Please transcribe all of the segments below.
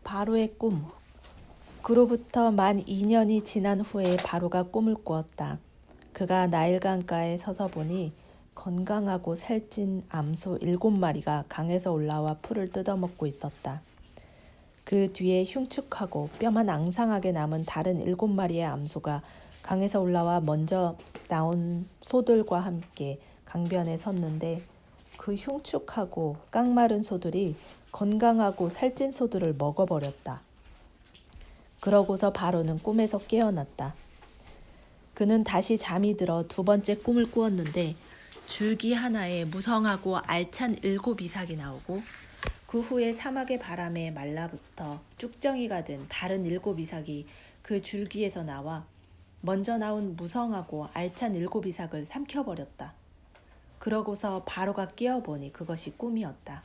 바로의 꿈. 그로부터 만 2년이 지난 후에 바로가 꿈을 꾸었다. 그가 나일강가에 서서 보니 건강하고 살찐 암소 7마리가 강에서 올라와 풀을 뜯어먹고 있었다. 그 뒤에 흉측하고 뼈만 앙상하게 남은 다른 7마리의 암소가 강에서 올라와 먼저 나온 소들과 함께 강변에 섰는데, 그 흉측하고 깡마른 소들이 건강하고 살찐 소들을 먹어버렸다. 그러고서 바로는 꿈에서 깨어났다. 그는 다시 잠이 들어 두 번째 꿈을 꾸었는데, 줄기 하나에 무성하고 알찬 7이삭이 나오고, 그 후에 사막의 바람에 말라붙어 쭉정이가 된 다른 7이삭이 그 줄기에서 나와 먼저 나온 무성하고 알찬 7이삭을 삼켜버렸다. 그러고서 바로가 깨어보니 그것이 꿈이었다.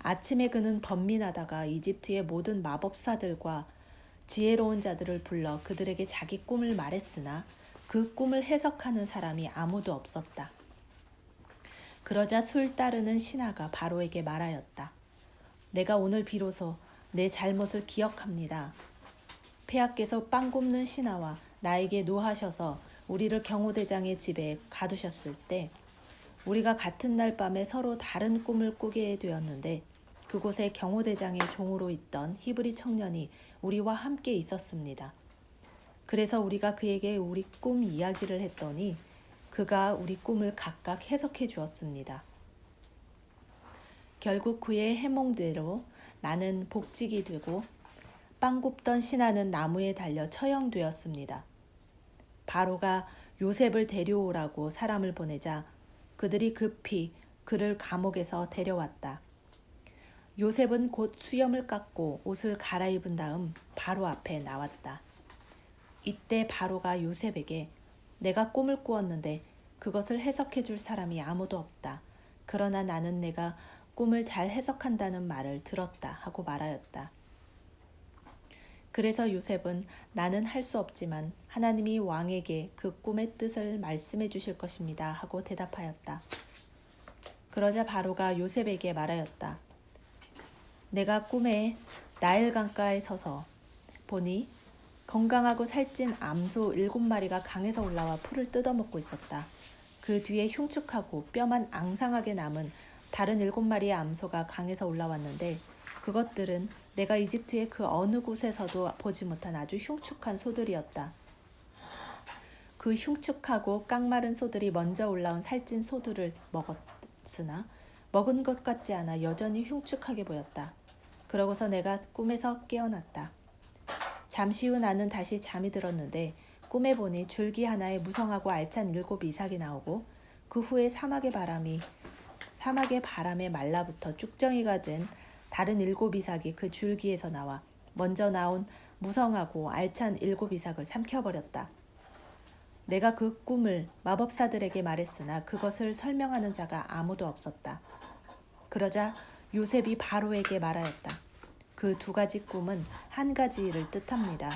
아침에 그는 번민하다가 이집트의 모든 마법사들과 지혜로운 자들을 불러 그들에게 자기 꿈을 말했으나 그 꿈을 해석하는 사람이 아무도 없었다. 그러자 술 따르는 신하가 바로에게 말하였다. 내가 오늘 비로소 내 잘못을 기억합니다. 폐하께서 빵 굽는 신하와 나에게 노하셔서 우리를 경호대장의 집에 가두셨을 때 우리가 같은 날 밤에 서로 다른 꿈을 꾸게 되었는데, 그곳에 경호대장의 종으로 있던 히브리 청년이 우리와 함께 있었습니다. 그래서 우리가 그에게 우리 꿈 이야기를 했더니 그가 우리 꿈을 각각 해석해 주었습니다. 결국 그의 해몽대로 나는 복직이 되고 빵 굽던 신하는 나무에 달려 처형되었습니다. 바로가 요셉을 데려오라고 사람을 보내자 그들이 급히 그를 감옥에서 데려왔다. 요셉은 곧 수염을 깎고 옷을 갈아입은 다음 바로 앞에 나왔다. 이때 바로가 요셉에게 내가 꿈을 꾸었는데 그것을 해석해 줄 사람이 아무도 없다. 그러나 나는 내가 꿈을 잘 해석한다는 말을 들었다 하고 말하였다. 그래서 요셉은 나는 할 수 없지만 하나님이 왕에게 그 꿈의 뜻을 말씀해 주실 것입니다 하고 대답하였다. 그러자 바로가 요셉에게 말하였다. 내가 꿈에 나일강가에 서서 보니 건강하고 살찐 암소 7마리가 강에서 올라와 풀을 뜯어먹고 있었다. 그 뒤에 흉측하고 뼈만 앙상하게 남은 다른 7마리의 암소가 강에서 올라왔는데, 그것들은 내가 이집트의 그 어느 곳에서도 보지 못한 아주 흉측한 소들이었다. 그 흉측하고 깡마른 소들이 먼저 올라온 살찐 소들을 먹었으나 먹은 것 같지 않아 여전히 흉측하게 보였다. 그러고서 내가 꿈에서 깨어났다. 잠시 후 나는 다시 잠이 들었는데 꿈에 보니 줄기 하나에 무성하고 알찬 7이삭이 나오고, 그 후에 사막의 바람에 말라붙어 쭉정이가 된 다른 7이삭이 그 줄기에서 나와 먼저 나온 무성하고 알찬 7이삭을 삼켜버렸다. 내가 그 꿈을 마법사들에게 말했으나 그것을 설명하는 자가 아무도 없었다. 그러자 요셉이 바로에게 말하였다. 그 2가지 꿈은 한 가지 일을 뜻합니다.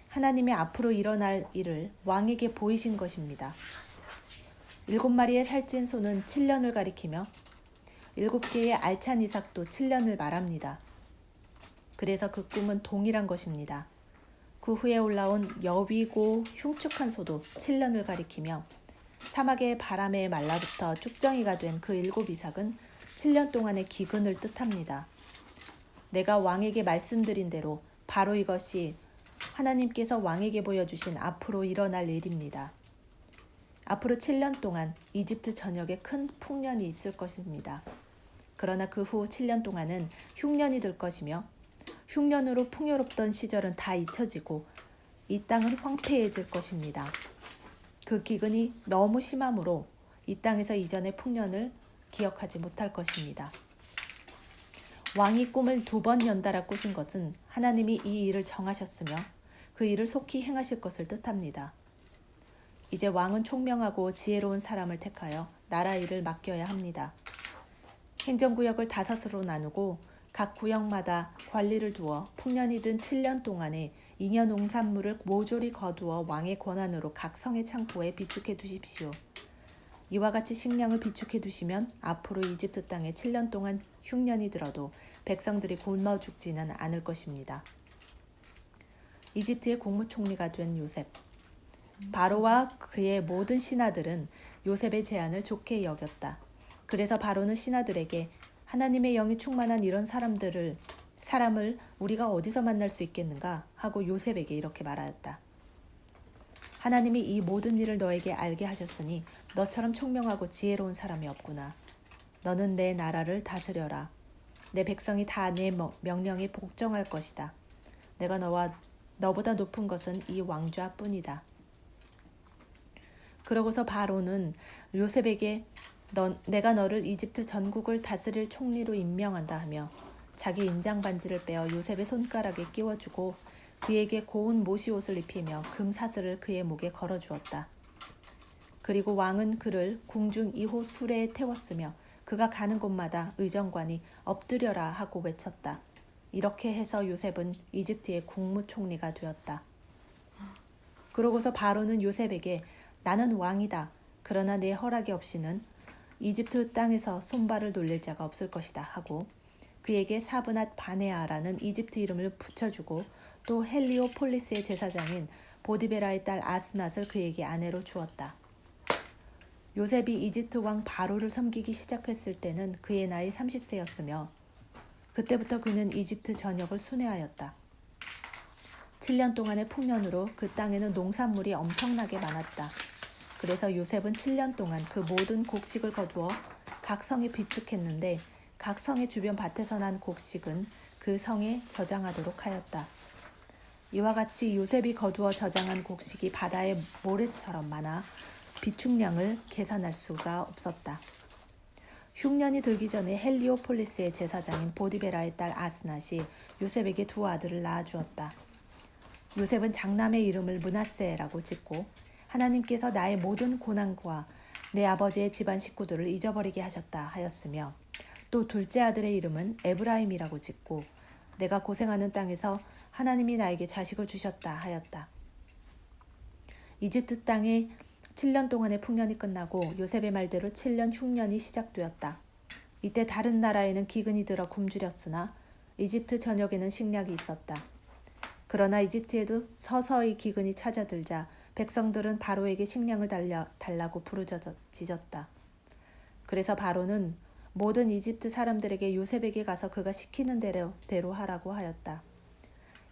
하나님이 앞으로 일어날 일을 왕에게 보이신 것입니다. 7마리의 살찐 소는 7년을 가리키며 7개의 알찬 이삭도 7년을 말합니다. 그래서 그 꿈은 동일한 것입니다. 그 후에 올라온 여위고 흉측한 소도 7년을 가리키며 사막의 바람에 말라붙어 쭉정이가 된 그 7이삭은 7년 동안의 기근을 뜻합니다. 내가 왕에게 말씀드린 대로 바로 이것이 하나님께서 왕에게 보여주신 앞으로 일어날 일입니다. 앞으로 7년 동안 이집트 전역에 큰 풍년이 있을 것입니다. 그러나 그 후 7년 동안은 흉년이 들 것이며, 흉년으로 풍요롭던 시절은 다 잊혀지고 이 땅은 황폐해질 것입니다. 그 기근이 너무 심하므로 이 땅에서 이전의 풍년을 기억하지 못할 것입니다. 왕이 꿈을 2번 연달아 꾸신 것은 하나님이 이 일을 정하셨으며 그 일을 속히 행하실 것을 뜻합니다. 이제 왕은 총명하고 지혜로운 사람을 택하여 나라 일을 맡겨야 합니다. 행정구역을 5으로 나누고 각 구역마다 관리를 두어 풍년이 든 7년 동안에 잉여 농산물을 모조리 거두어 왕의 권한으로 각 성의 창고에 비축해 두십시오. 이와 같이 식량을 비축해 두시면 앞으로 이집트 땅에 7년 동안 흉년이 들어도 백성들이 굶어 죽지는 않을 것입니다. 이집트의 국무총리가 된 요셉. 바로와 그의 모든 신하들은 요셉의 제안을 좋게 여겼다. 그래서 바로는 신하들에게 하나님의 영이 충만한 이런 사람을 우리가 어디서 만날 수 있겠는가 하고 요셉에게 이렇게 말하였다. 하나님이 이 모든 일을 너에게 알게 하셨으니 너처럼 총명하고 지혜로운 사람이 없구나. 너는 내 나라를 다스려라. 내 백성이 다 내 명령에 복종할 것이다. 내가 너보다 높은 것은 이 왕좌뿐이다. 그러고서 바로는 요셉에게 내가 너를 이집트 전국을 다스릴 총리로 임명한다 하며 자기 인장 반지를 빼어 요셉의 손가락에 끼워주고 그에게 고운 모시옷을 입히며 금사슬을 그의 목에 걸어주었다. 그리고 왕은 그를 궁중 2호 수레에 태웠으며 그가 가는 곳마다 의정관이 엎드려라 하고 외쳤다. 이렇게 해서 요셉은 이집트의 국무총리가 되었다. 그러고서 바로는 요셉에게 나는 왕이다. 그러나 내 허락이 없이는 이집트 땅에서 손발을 놀릴 자가 없을 것이다 하고 그에게 사브낫 바네아라는 이집트 이름을 붙여주고 또 헬리오폴리스의 제사장인 보디베라의 딸 아스낫을 그에게 아내로 주었다. 요셉이 이집트 왕 바로를 섬기기 시작했을 때는 그의 나이 30세였으며 그때부터 그는 이집트 전역을 순회하였다. 7년 동안의 풍년으로 그 땅에는 농산물이 엄청나게 많았다. 그래서 요셉은 7년 동안 그 모든 곡식을 거두어 각 성에 비축했는데 각 성의 주변 밭에서 난 곡식은 그 성에 저장하도록 하였다. 이와 같이 요셉이 거두어 저장한 곡식이 바다의 모래처럼 많아 비축량을 계산할 수가 없었다. 흉년이 들기 전에 헬리오폴리스의 제사장인 보디베라의 딸 아스낫이 요셉에게 두 아들을 낳아주었다. 요셉은 장남의 이름을 므낫세라고 짓고 하나님께서 나의 모든 고난과 내 아버지의 집안 식구들을 잊어버리게 하셨다 하였으며 또 둘째 아들의 이름은 에브라임이라고 짓고 내가 고생하는 땅에서 하나님이 나에게 자식을 주셨다 하였다. 이집트 땅에 7년 동안의 풍년이 끝나고 요셉의 말대로 7년 흉년이 시작되었다. 이때 다른 나라에는 기근이 들어 굶주렸으나 이집트 전역에는 식량이 있었다. 그러나 이집트에도 서서히 기근이 찾아들자 백성들은 바로에게 식량을 달라고 부르짖었다. 그래서 바로는 모든 이집트 사람들에게 요셉에게 가서 그가 시키는 대로 하라고 하였다.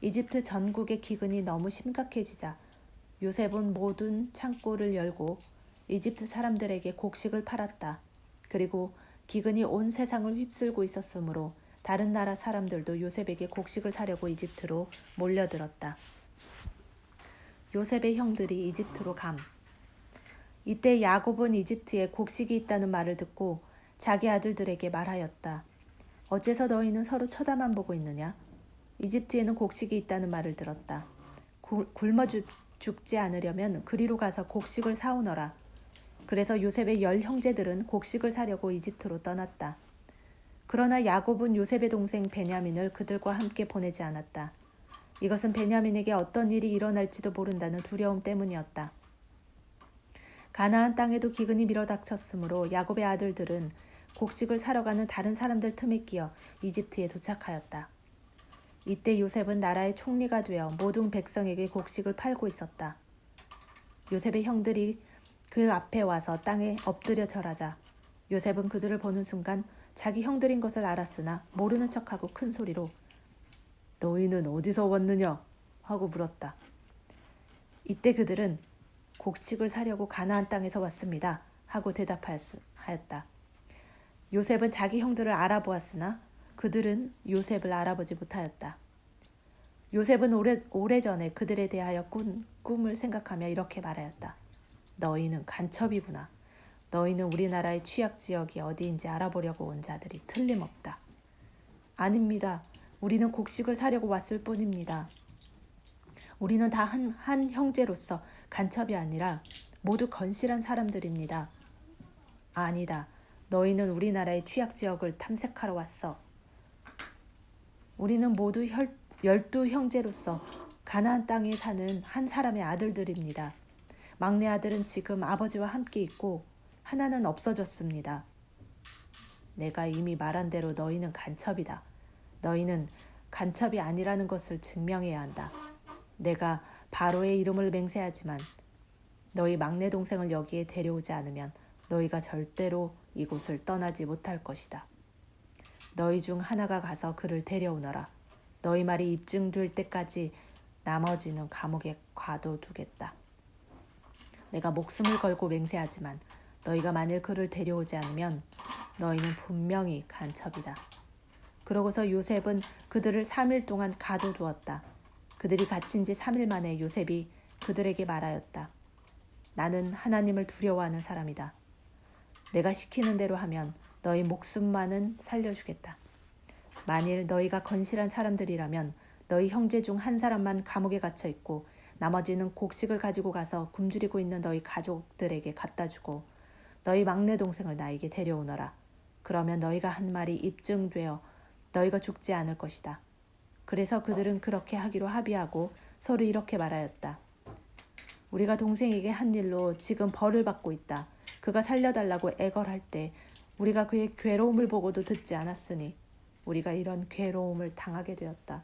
이집트 전국의 기근이 너무 심각해지자 요셉은 모든 창고를 열고 이집트 사람들에게 곡식을 팔았다. 그리고 기근이 온 세상을 휩쓸고 있었으므로 다른 나라 사람들도 요셉에게 곡식을 사려고 이집트로 몰려들었다. 요셉의 형들이 이집트로 감. 이때 야곱은 이집트에 곡식이 있다는 말을 듣고 자기 아들들에게 말하였다. 어째서 너희는 서로 쳐다만 보고 있느냐? 이집트에는 곡식이 있다는 말을 들었다. 굶어 죽지 않으려면 그리로 가서 곡식을 사오너라. 그래서 요셉의 10 형제들은 곡식을 사려고 이집트로 떠났다. 그러나 야곱은 요셉의 동생 베냐민을 그들과 함께 보내지 않았다. 이것은 베냐민에게 어떤 일이 일어날지도 모른다는 두려움 때문이었다. 가나안 땅에도 기근이 밀어닥쳤으므로 야곱의 아들들은 곡식을 사러 가는 다른 사람들 틈에 끼어 이집트에 도착하였다. 이때 요셉은 나라의 총리가 되어 모든 백성에게 곡식을 팔고 있었다. 요셉의 형들이 그 앞에 와서 땅에 엎드려 절하자 요셉은 그들을 보는 순간 자기 형들인 것을 알았으나 모르는 척하고 큰 소리로 너희는 어디서 왔느냐 하고 물었다. 이때 그들은 곡식을 사려고 가나안 땅에서 왔습니다 하고 대답하였다. 요셉은 자기 형들을 알아보았으나 그들은 요셉을 알아보지 못하였다. 요셉은 오래전에 그들에 대하여 꾼 꿈을 생각하며 이렇게 말하였다. 너희는 간첩이구나. 너희는 우리나라의 취약지역이 어디인지 알아보려고 온 자들이 틀림없다. 아닙니다. 우리는 곡식을 사려고 왔을 뿐입니다. 우리는 다 한 형제로서 간첩이 아니라 모두 건실한 사람들입니다. 아니다. 너희는 우리나라의 취약지역을 탐색하러 왔어. 우리는 모두 12 형제로서 가나안 땅에 사는 한 사람의 아들들입니다. 막내 아들은 지금 아버지와 함께 있고 하나는 없어졌습니다. 내가 이미 말한 대로 너희는 간첩이다. 너희는 간첩이 아니라는 것을 증명해야 한다. 내가 바로의 이름을 맹세하지만 너희 막내 동생을 여기에 데려오지 않으면 너희가 절대로 이곳을 떠나지 못할 것이다. 너희 중 하나가 가서 그를 데려오너라. 너희 말이 입증될 때까지 나머지는 감옥에 가둬두겠다. 내가 목숨을 걸고 맹세하지만 너희가 만일 그를 데려오지 않으면 너희는 분명히 간첩이다. 그러고서 요셉은 그들을 3일 동안 가둬두었다. 그들이 갇힌 지 3일 만에 요셉이 그들에게 말하였다. 나는 하나님을 두려워하는 사람이다. 내가 시키는 대로 하면 너희 목숨만은 살려주겠다. 만일 너희가 건실한 사람들이라면 너희 형제 중 한 사람만 감옥에 갇혀 있고 나머지는 곡식을 가지고 가서 굶주리고 있는 너희 가족들에게 갖다 주고 너희 막내 동생을 나에게 데려오너라. 그러면 너희가 한 말이 입증되어 너희가 죽지 않을 것이다. 그래서 그들은 그렇게 하기로 합의하고 서로 이렇게 말하였다. 우리가 동생에게 한 일로 지금 벌을 받고 있다. 그가 살려달라고 애걸할 때 우리가 그의 괴로움을 보고도 듣지 않았으니 우리가 이런 괴로움을 당하게 되었다.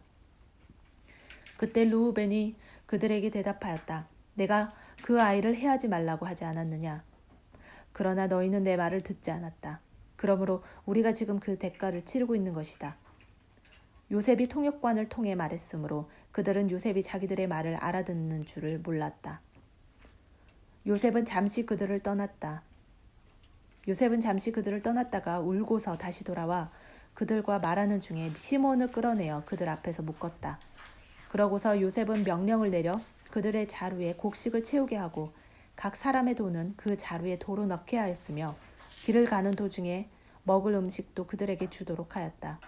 그때 르우벤이 그들에게 대답하였다. 내가 그 아이를 해하지 말라고 하지 않았느냐? 그러나 너희는 내 말을 듣지 않았다. 그러므로 우리가 지금 그 대가를 치르고 있는 것이다. 요셉이 통역관을 통해 말했으므로 그들은 요셉이 자기들의 말을 알아듣는 줄을 몰랐다. 요셉은 잠시 그들을 떠났다가 울고서 다시 돌아와 그들과 말하는 중에 시몬을 끌어내어 그들 앞에서 묶었다. 그러고서 요셉은 명령을 내려 그들의 자루에 곡식을 채우게 하고 각 사람의 돈은 그 자루에 도로 넣게 하였으며 길을 가는 도중에 먹을 음식도 그들에게 주도록 하였다.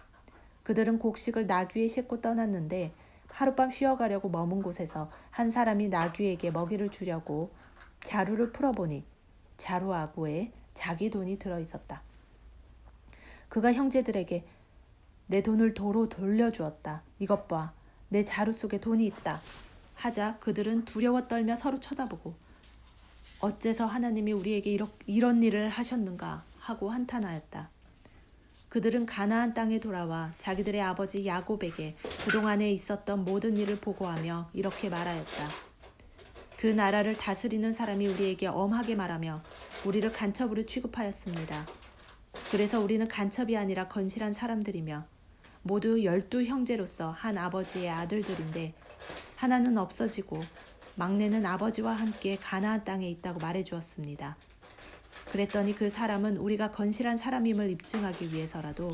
그들은 곡식을 나귀에 싣고 떠났는데 하룻밤 쉬어가려고 머문 곳에서 한 사람이 나귀에게 먹이를 주려고 자루를 풀어보니 자루 아구에 자기 돈이 들어있었다. 그가 형제들에게 내 돈을 도로 돌려주었다. 이것 봐. 내 자루 속에 돈이 있다. 하자 그들은 두려워 떨며 서로 쳐다보고 어째서 하나님이 우리에게 이런 일을 하셨는가 하고 한탄하였다. 그들은 가나안 땅에 돌아와 자기들의 아버지 야곱에게 그동안에 있었던 모든 일을 보고하며 이렇게 말하였다. 그 나라를 다스리는 사람이 우리에게 엄하게 말하며 우리를 간첩으로 취급하였습니다. 그래서 우리는 간첩이 아니라 건실한 사람들이며 모두 12형제로서 한 아버지의 아들들인데 하나는 없어지고 막내는 아버지와 함께 가나안 땅에 있다고 말해주었습니다. 그랬더니 그 사람은 우리가 건실한 사람임을 입증하기 위해서라도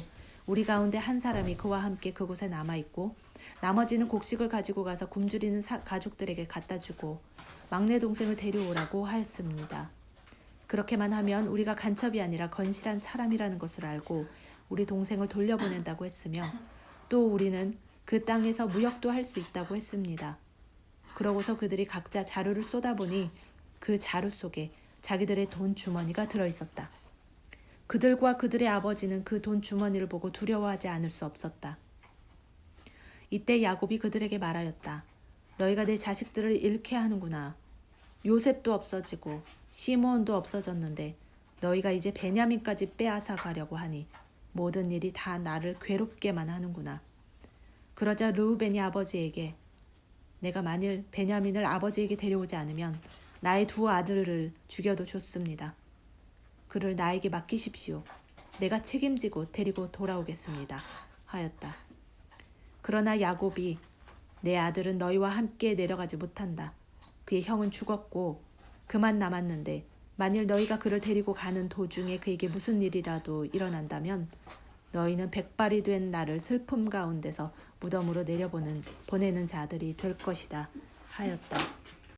우리 가운데 한 사람이 그와 함께 그곳에 남아있고 나머지는 곡식을 가지고 가서 굶주리는 가족들에게 갖다 주고 막내 동생을 데려오라고 하였습니다. 그렇게만 하면 우리가 간첩이 아니라 건실한 사람이라는 것을 알고 우리 동생을 돌려보낸다고 했으며 또 우리는 그 땅에서 무역도 할 수 있다고 했습니다. 그러고서 그들이 각자 자루를 쏟아보니 그 자루 속에 자기들의 돈 주머니가 들어있었다. 그들과 그들의 아버지는 그 돈 주머니를 보고 두려워하지 않을 수 없었다. 이때 야곱이 그들에게 말하였다. 너희가 내 자식들을 잃게 하는구나. 요셉도 없어지고 시므온도 없어졌는데 너희가 이제 베냐민까지 빼앗아 가려고 하니 모든 일이 다 나를 괴롭게만 하는구나. 그러자 르우벤이 아버지에게 내가 만일 베냐민을 아버지에게 데려오지 않으면 나의 두 아들을 죽여도 좋습니다. 그를 나에게 맡기십시오. 내가 책임지고 데리고 돌아오겠습니다. 하였다. 그러나 야곱이 내 아들은 너희와 함께 내려가지 못한다. 그의 형은 죽었고 그만 남았는데 만일 너희가 그를 데리고 가는 도중에 그에게 무슨 일이라도 일어난다면 너희는 백발이 된 나를 슬픔 가운데서 무덤으로 보내는 자들이 될 것이다 하였다.